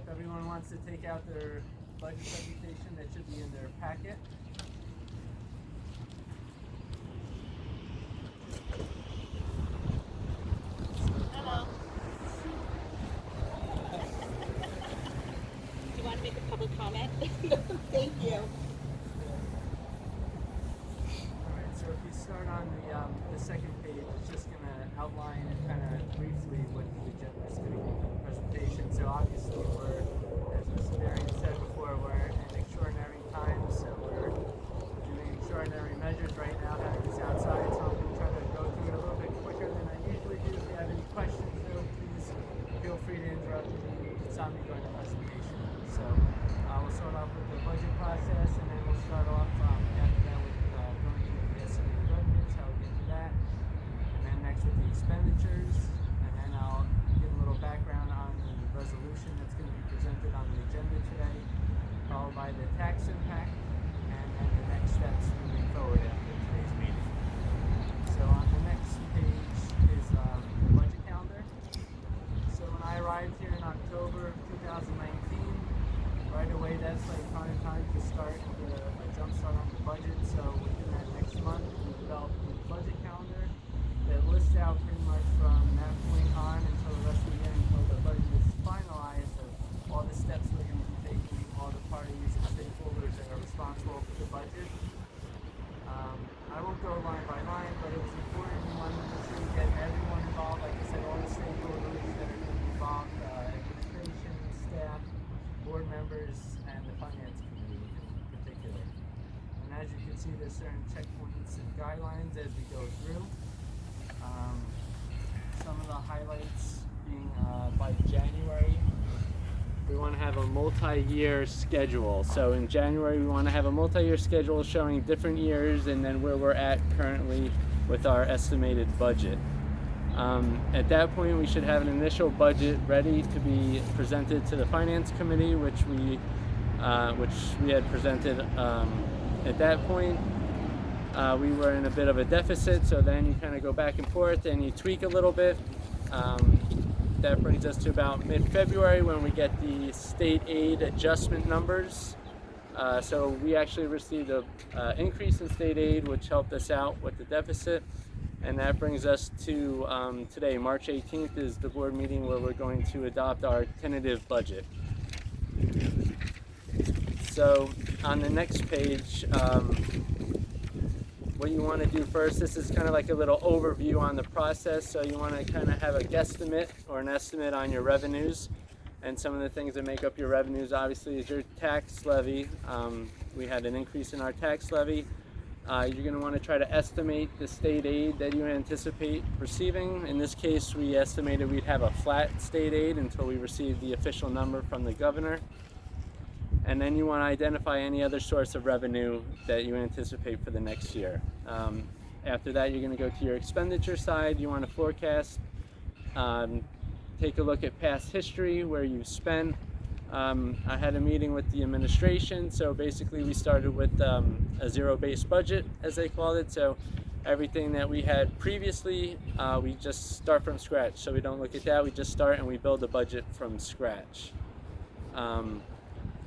If everyone wants to take out their budget presentation, that should be in their packet. Hello. Do you want to make a public comment? Thank you. Alright, so if you start on the second page, it's just going to outline kind of briefly what the agenda is going to be for the presentation. So obviously we're, as Mr. Darian said before, we're in extraordinary times, so we're doing extraordinary measures right now, having this outside, so I'm going to try to go through it a little bit quicker than I usually do. If you have any questions though, please feel free to interrupt me. It's on me during the presentation. So we'll start off with the budget process, and then we'll start off after that with going through the estimated revenues, how we get to that, and then next with the expenditures, and then I'll give a little background on the resolution that's going to be presented on the agenda today, followed by the tax impact, and then the next steps moving forward after today's meeting. So on the next page is the budget calendar. So when I arrived here in October 2019, right away that's like prime time to start a jump start on the budget. So within that next month, we developed the budget calendar that lists out pretty much from that point on until the rest of the year, until the budget is finalized, of all the steps we're going to be taking, all the parties and stakeholders that are responsible for the budget. I won't go line by line, but it was important. We wanted to make sure we get everyone involved. Like I said, all the stakeholders that are going to be involved, administration, staff, board members, and the finance committee in particular. And as you can see, there's certain checkpoints and guidelines as we go through. Some of the highlights being by January, we want to have a multi-year schedule. So in January, we want to have a multi-year schedule showing different years and then where we're at currently with our estimated budget. At that point, we should have an initial budget ready to be presented to the Finance Committee, which we had presented. At that point, we were in a bit of a deficit, so then you kind of go back and forth and you tweak a little bit. That brings us to about mid-February when we get the state aid adjustment numbers. So we actually received an increase in state aid, which helped us out with the deficit. And that brings us to today, March 18th is the board meeting where we're going to adopt our tentative budget. So on the next page, what you want to do first, this is kind of like a little overview on the process. So you want to kind of have a guesstimate or an estimate on your revenues. And some of the things that make up your revenues obviously is your tax levy. We had an increase in our tax levy. You're going to want to try to estimate the state aid that you anticipate receiving. In this case, we estimated we'd have a flat state aid until we receive the official number from the governor. And then you want to identify any other source of revenue that you anticipate for the next year. After that, you're going to go to your expenditure side. You want to forecast, take a look at past history, where you've spent. I had a meeting with the administration, so basically we started with a zero-based budget, as they called it. So everything that we had previously, we just start from scratch. So we don't look at that, we just start and we build a budget from scratch.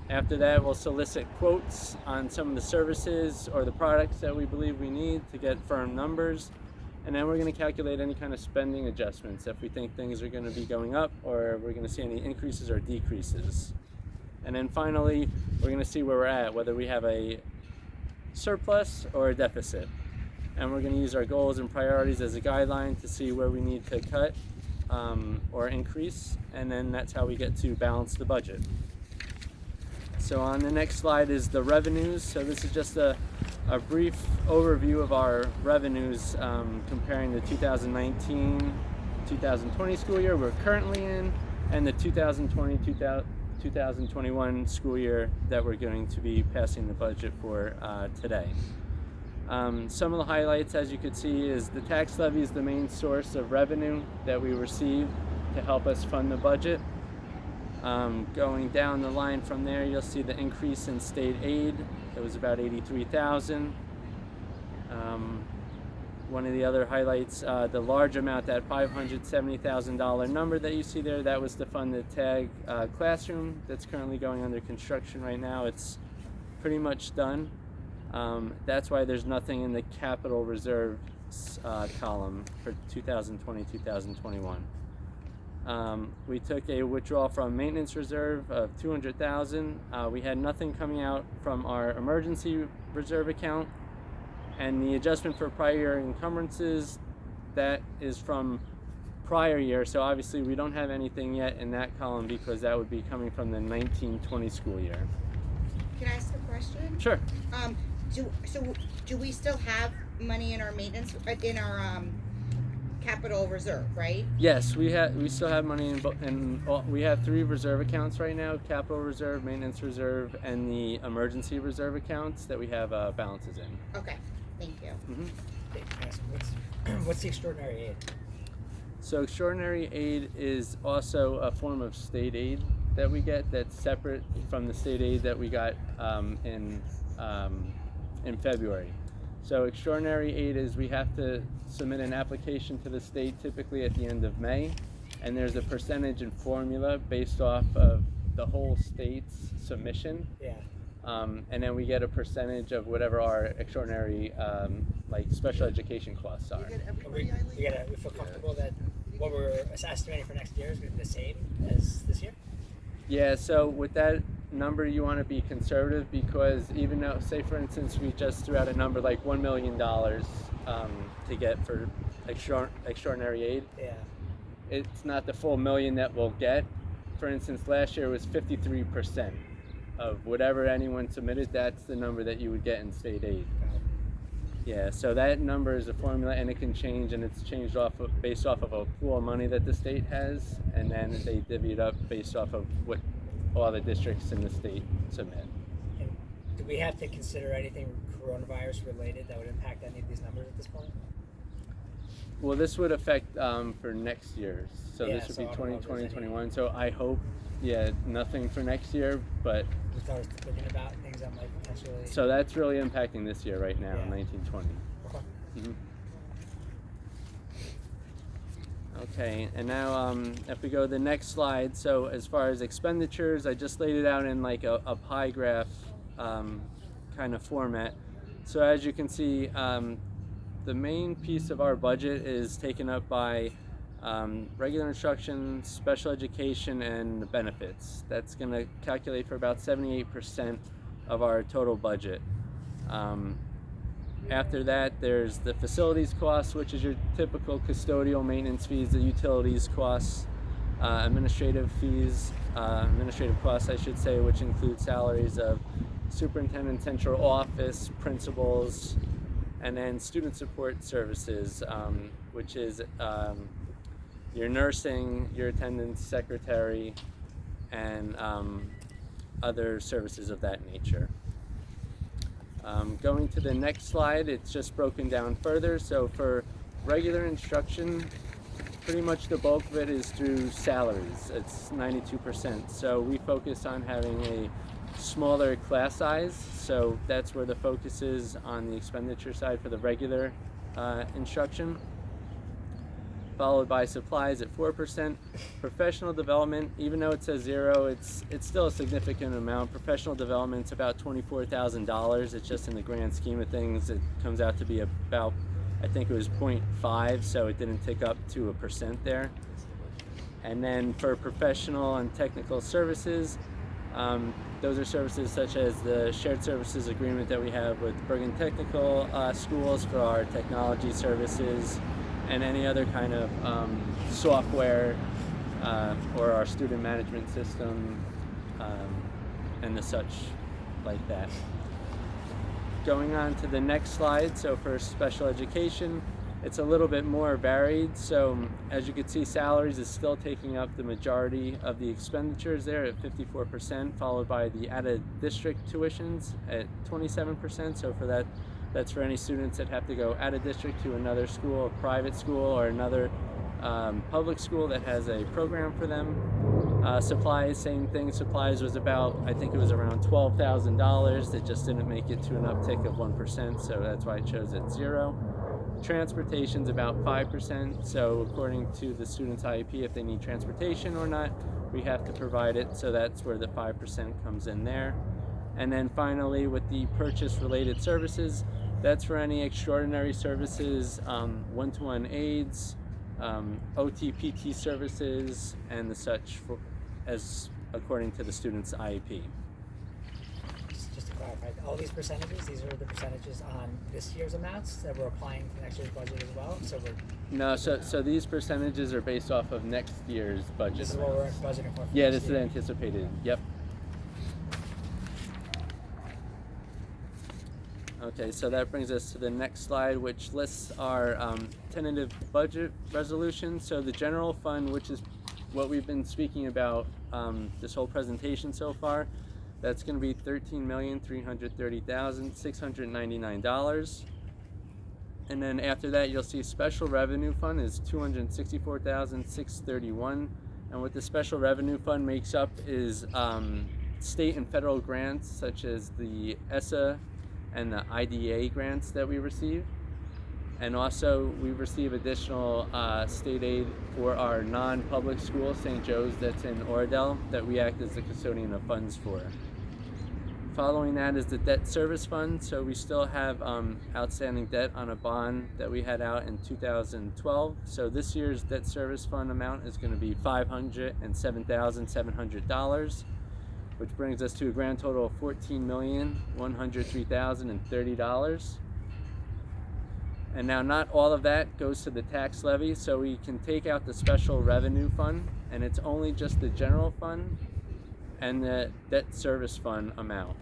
After that, we'll solicit quotes on some of the services or the products that we believe we need to get firm numbers. And then we're going to calculate any kind of spending adjustments if we think things are going to be going up or we're going to see any increases or decreases. And then finally, we're going to see where we're at, whether we have a surplus or a deficit. And we're going to use our goals and priorities as a guideline to see where we need to cut or increase. And then that's how we get to balance the budget. So on the next slide is the revenues. So this is just a brief overview of our revenues comparing the 2019-2020 school year we're currently in and the 2020-2021 school year that we're going to be passing the budget for today. Some of the highlights, as you can see, is the tax levy is the main source of revenue that we receive to help us fund the budget. Going down the line from there, you'll see the increase in state aid. It was about $83,000. one of the other highlights, the large amount, that $570,000 number that you see there, that was to fund the TAG classroom that's currently going under construction right now. It's pretty much done. That's why there's nothing in the capital reserve column for 2020-2021. We took a withdrawal from maintenance reserve of $200,000. We had nothing coming out from our emergency reserve account, and the adjustment for prior year encumbrances, that is from prior year. So obviously we don't have anything yet in that column because that would be coming from the 19-20 school year. Can I ask a question? Sure. Do we still have money in our maintenance, in our capital reserve, right? Yes, we still have money we have 3 reserve accounts right now: capital reserve, maintenance reserve, and the emergency reserve accounts that we have balances in. Okay, thank you. Mm-hmm. What's the extraordinary aid? So extraordinary aid is also a form of state aid that we get that's separate from the state aid that we got in February. So extraordinary aid is we have to submit an application to the state typically at the end of May, and there's a percentage and formula based off of the whole state's submission. Yeah. And then we get a percentage of whatever our extraordinary like special education costs are. We feel comfortable that what we're estimating for next year is going to be the same as this year? Yeah, so with that number you want to be conservative, because even though, say for instance, we just threw out a number like $1 million to get for extraordinary aid, Yeah. it's not the full million that we'll get. For instance, last year was 53% of whatever anyone submitted. That's the number that you would get in state aid. Yeah, so that number is a formula, and it can change, and it's changed based off of a pool of money that the state has, and then they divvy it up based off of what all the districts in the state submit. And do we have to consider anything coronavirus related that would impact any of these numbers at this point? Well, this would affect for next year, so Yeah, this would so be I don't know if there's 2021. So I hope, nothing for next year, but We started thinking about things that might potentially. so that's really impacting this year right now, Yeah. 1920. Okay. Mm-hmm. Okay, and now if we go to the next slide, so as far as expenditures, I just laid it out in like a pie graph kind of format. So as you can see, the main piece of our budget is taken up by regular instruction, special education, and the benefits. That's going to calculate for about 78% of our total budget. After that, there's the facilities costs, which is your typical custodial maintenance fees, the utilities costs, administrative costs, I should say, which include salaries of superintendent, central office, principals, and then student support services, which is your nursing, your attendance, secretary, and other services of that nature. Going to the next slide, it's just broken down further. So for regular instruction, pretty much the bulk of it is through salaries. It's 92%. So we focus on having a smaller class size. So that's where the focus is on the expenditure side for the regular instruction. Followed by supplies at 4%. Professional development, even though it says 0, it's still a significant amount. Professional development's about $24,000. It's just in the grand scheme of things, it comes out to be about, I think it was 0.5, so it didn't tick up to 1% there. And then for professional and technical services, those are services such as the shared services agreement that we have with Bergen Technical Schools for our technology services, and any other kind of software or our student management system and the such like that. Going on to the next slide, so for special education, it's a little bit more varied. So as you can see, salaries is still taking up the majority of the expenditures there at 54%, followed by the out-of-district tuitions at 27%. So for that, that's for any students that have to go out of district to another school, a private school, or another public school that has a program for them. Supplies, same thing. Supplies was about, I think it was around $12,000. It just didn't make it to an uptick of 1%, so that's why it shows at 0. Transportation's about 5%, so according to the student's IEP, if they need transportation or not, we have to provide it, so that's where the 5% comes in there. And then finally, with the purchase-related services, that's for any extraordinary services, one-to-one aids, OT-PT services, and the such, as according to the student's IEP. Just to clarify, all these percentages, these are the percentages on this year's amounts that we're applying to next year's budget as well. So we're No, so these percentages are based off of next year's budget. this is what we're budgeting for. Yeah, next this is year. anticipated. Yep. Okay, so that brings us to the next slide, which lists our tentative budget resolution. So the general fund, which is what we've been speaking about this whole presentation so far, that's going to be $13,330,699. And then after that, you'll see special revenue fund is $264,631. And what the special revenue fund makes up is state and federal grants, such as the ESSA and the IDA grants that we receive. And also we receive additional state aid for our non-public school, St. Joe's, that's in Oradell, that we act as the custodian of funds for. Following that is the debt service fund. So we still have outstanding debt on a bond that we had out in 2012. So this year's debt service fund amount is going to be $507,700, which brings us to a grand total of $14,103,030. And now not all of that goes to the tax levy, so we can take out the special revenue fund, and it's only just the general fund and the debt service fund amount,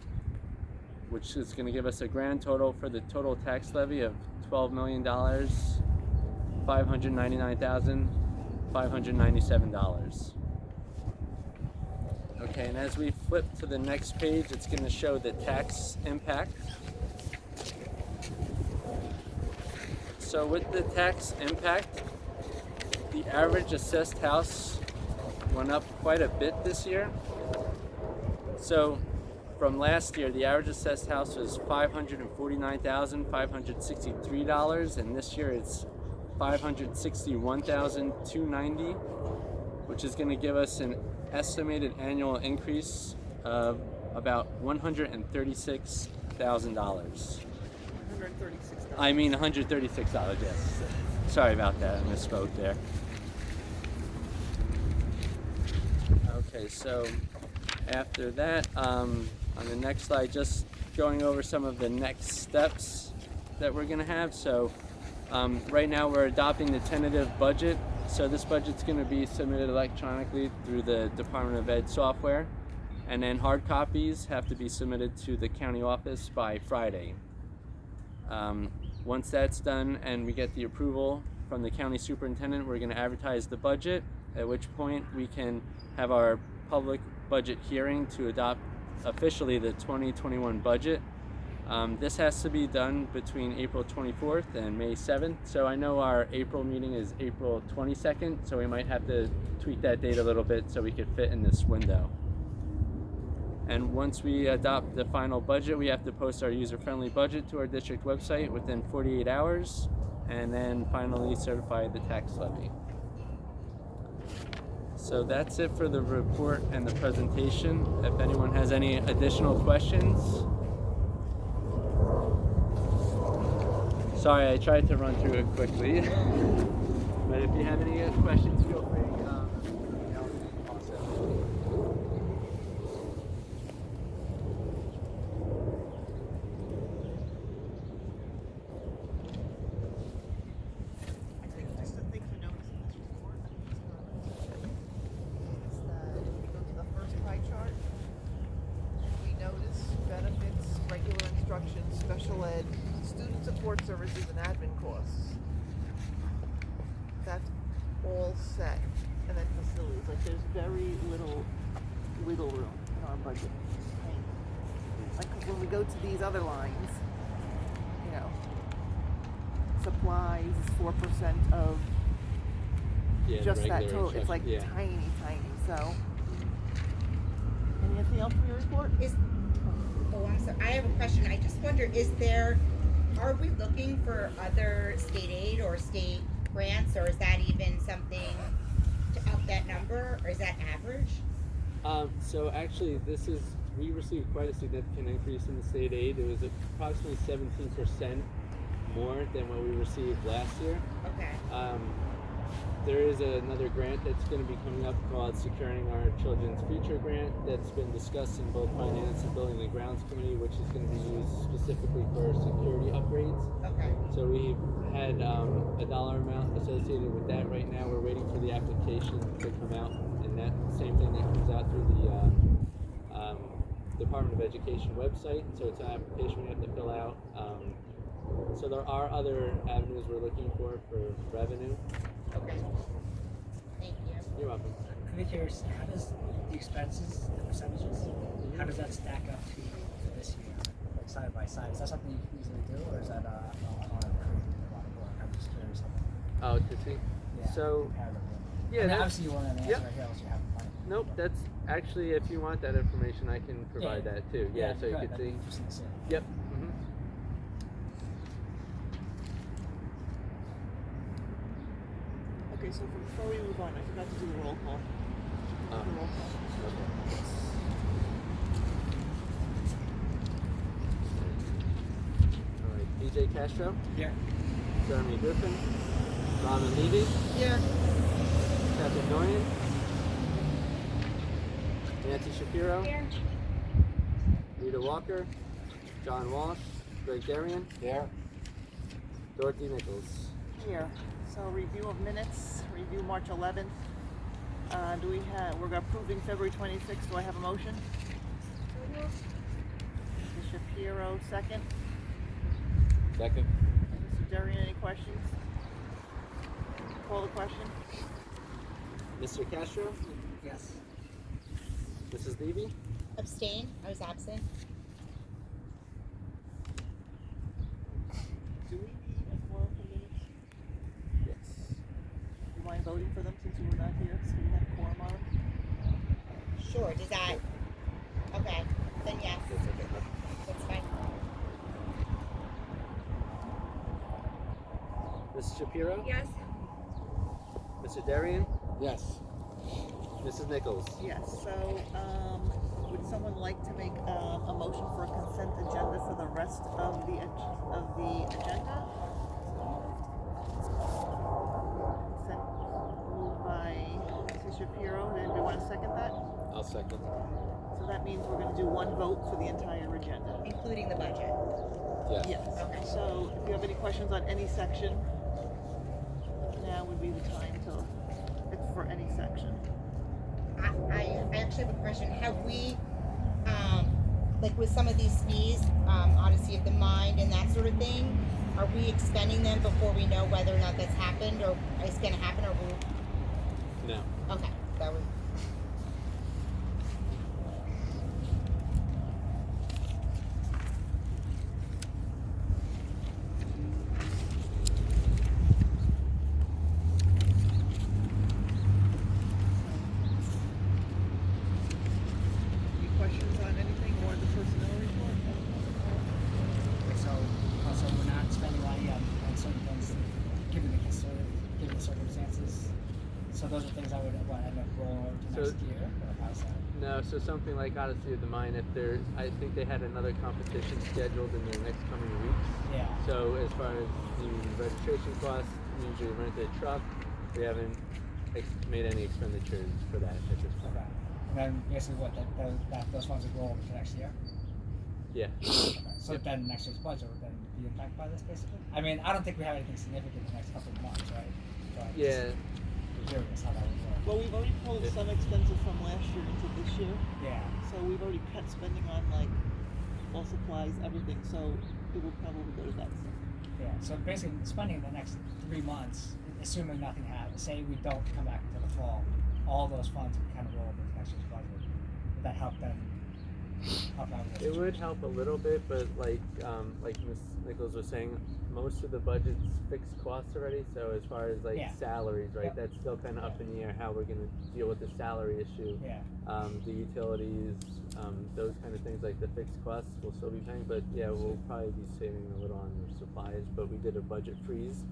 which is going to give us a grand total for the total tax levy of $12,599,597. Okay, and as we flip to the next page, it's going to show the tax impact. So with the tax impact, the average assessed house went up quite a bit this year. So from last year, the average assessed house was $549,563, and this year it's $561,290, which is going to give us an estimated annual increase of about $136,000. I mean $136, yes. Sorry about that, I misspoke there. Okay, so after that, on the next slide, just going over some of the next steps that we're going to have. So right now we're adopting the tentative budget. So this budget's going to be submitted electronically through the Department of Ed software, and then hard copies have to be submitted to the county office by Friday. Once that's done and we get the approval from the county superintendent, we're going to advertise the budget, at which point we can have our public budget hearing to adopt officially the 2021 budget. This has to be done between April 24th and May 7th. So I know our April meeting is April 22nd, so we might have to tweak that date a little bit so we could fit in this window. And once we adopt the final budget, we have to post our user-friendly budget to our district website within 48 hours, and then finally certify the tax levy. So that's it for the report and the presentation. If anyone has any additional questions. Sorry, I tried to run through it quickly. But if you have any questions, feel free to also. Just a thing to notice in this report is that if we go to the first pie chart, we notice benefits, regular instruction, special ed, student support services, and admin costs. That's all set. And then facilities, like there's very little wiggle room in our budget. Like 'cause when we go to these other lines, you know, supplies is 4% of just that total. It's like tiny. So, anything else from your report? Oh, I'm sorry. I have a question. I just wonder, is there are we looking for other state aid or state grants, or is that even something to up that number, or is that average? So actually, we received quite a significant increase in the state aid. It was approximately 17% more than what we received last year. Okay. There is another grant that's going to be coming up called Securing Our Children's Future Grant that's been discussed in both Finance and Building and Grounds Committee, which is going to be used specifically for security upgrades. Okay. So we've had a dollar amount associated with that. Right now we're waiting for the application to come out, and that same thing that comes out through the Department of Education website. So it's an application we have to fill out. So there are other avenues we're looking for revenue. Okay. Thank you. You're welcome. I'm really curious, how does the expenses, the percentages, how does that stack up to this year, like side by side? Is that something you can easily do, or is that on a creative a lot of work? I'm just curious. Oh, to see. Yeah, So, comparatively. yeah, I mean, that's, obviously you want an answer yep. right here, unless you have the money. Nope, that's actually, if you want that information, I can provide that too. Yeah, so you good. could That'd be see. interesting to see. Yep. Okay, so before we move on, I forgot to do the roll call. Oh. The roll call. Okay. All right, BJ Castro, Here. Jeremy Griffin, Raman Levy, Here. Catherine Doyen, Nancy Shapiro, Rita Walker, John Walsh, Greg Darian, Dorothy Nichols. Here. So review of minutes, review March 11th. We're approving February 26th. Do I have a motion? Mr. Shapiro, second. Second. And Mr. Darian, any questions? Call the question. Mr. Castro, Yes. Mrs. Levy, Abstain. I was absent. Do we need a quorum for minutes? yes. Do you mind voting for them since you were not here, so we have quorum on them? Sure. Does that? Okay. Then yes. That's okay. That's fine. Mrs. Shapiro, Yes. Mr. Darian, Yes. Mrs. Nichols. Yes, so, would someone like to make a motion for a consent agenda for the rest of the agenda? Consent moved by Mr. Shapiro, and do you want to second that? I'll second. So that means we're gonna do one vote for the entire agenda. Including the budget. Yes. Yes, Okay. so if you have any questions on any section, now would be the time to, it's for any section. I actually have a question. Have we, like with some of these fees, Odyssey of the Mind and that sort of thing, are we expending them before we know whether or not that's happened or is going to happen, or we? No. Okay, that was. Any questions on anything or the personnel report? So we're not spending money on certain things, given the circumstances. So those are things I would end up rolling over to So- next year, or how's that? No, so something like Odyssey of the Mind, I think they had another competition scheduled in the next coming weeks. Yeah. So as far as the registration costs, means we rented a truck, we haven't made any expenditures for that at this point. Okay. And then basically those funds would go over to next year? Yeah. Okay. So Yep. then next year's budget would then be impacted by this basically? I mean, I don't think we have anything significant in the next couple of months, right? But Yeah. just curious how that would work. Well, we've already pulled Yeah. some expenses from last year into this year, Yeah. so we've already cut spending on like all supplies, everything, so it will probably go to that. Yeah, so basically spending in the next 3 months, assuming nothing happens, say we don't come back until the fall, all those funds would kind of roll over to next year's budget. Would that help then help out with that It would situation? help a little bit, but like Ms. Nichols was saying, most of the budget's fixed costs already. So as far as like Yeah. salaries, right, Yep. that's still kind of up in the air how we're gonna deal with the salary issue. Yeah. The utilities, those kind of things, like the fixed costs, we'll still be paying. But yeah, we'll probably be saving a little on the supplies. But we did a budget freeze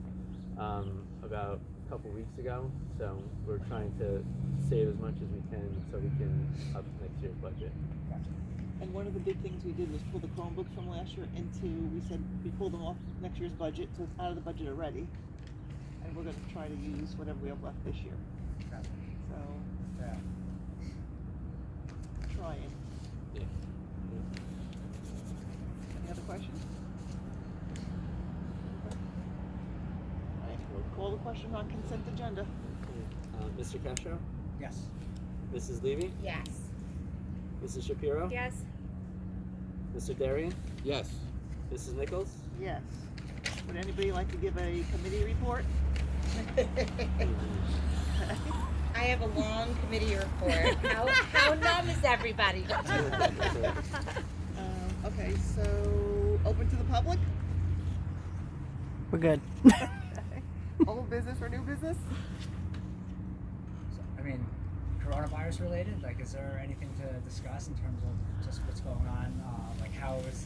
about a couple weeks ago, so we're trying to save as much as we can so we can up next year's budget. Gotcha. And one of the big things we did was pull the Chromebooks from last year into, we said we pulled them off next year's budget, so it's out of the budget already. And we're gonna try to use whatever we have left this year. Gotcha. So, Yeah. trying. Yeah. Any other questions? Alright, we'll call the question on consent agenda. Mr. Castro, Yes. Mrs. Levy, Yes. Mrs. Shapiro, Yes. Mr. Darian, Yes. Mrs. Nichols. Yes. Would anybody like to give a committee report? I have a long committee report. How numb is everybody? Okay, so open to the public? We're good. Old business or new business? So, I mean, coronavirus related, like, is there anything to discuss in terms of just what's going on? Like, how is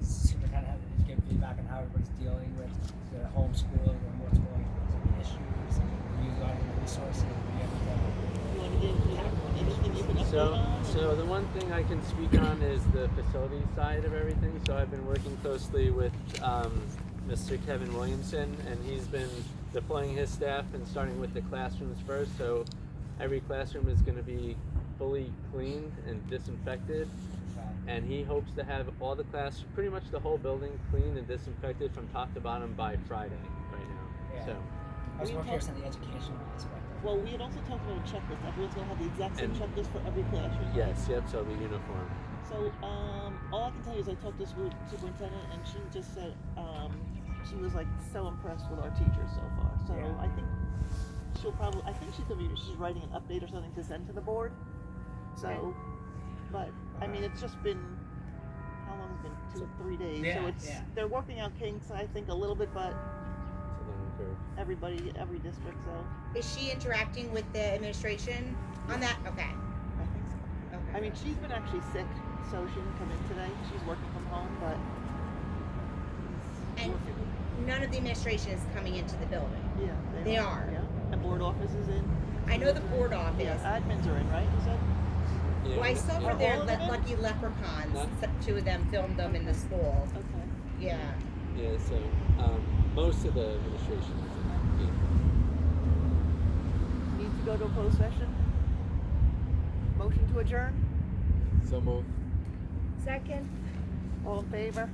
superintendent giving feedback on how everybody's dealing with the homeschooling or remote schooling issues and utilizing the resources? You want to give anything you can update So, on? so the one thing I can speak on is the facility side of everything. So I've been working closely with Mr. Kevin Williamson, and he's been deploying his staff and starting with the classrooms first. So every classroom is going to be fully cleaned and disinfected, and he hopes to have all the pretty much the whole building cleaned and disinfected from top to bottom by Friday right now. Yeah. So, I was We more talked- curious on the educational aspect. Well, we had also talked about a checklist. Everyone's gonna have the exact same And- checklist for every classroom. yes, yep, so it'll be uniform. So, all I can tell you is I talked to the superintendent, and she just said she was like so impressed with our teachers so far. So Yeah. I think she's writing an update or something to send to the board. So, Okay. but I mean, it's just been how long has it been? 3 days. Yeah, so it's yeah. they're working out kinks, I think, a little bit, but It's a learning curve. every district. So Is she interacting with the administration on that? Okay. I think so. Okay. I mean, she's been actually sick, so she didn't come in today. She's working from home, but he's And- working. None of the administration is coming into the building. Yeah, They are. Yeah, and board office is in. I know the board office. Yeah, admins are in, right? You said. Yeah, Well, I saw yeah. for their All of them? lucky leprechauns. Huh? Two of them filmed them in the school. Okay. Yeah. Yeah, so most of the administration is in. Need to go to a closed session. Motion to adjourn. So moved. Second. All in favor?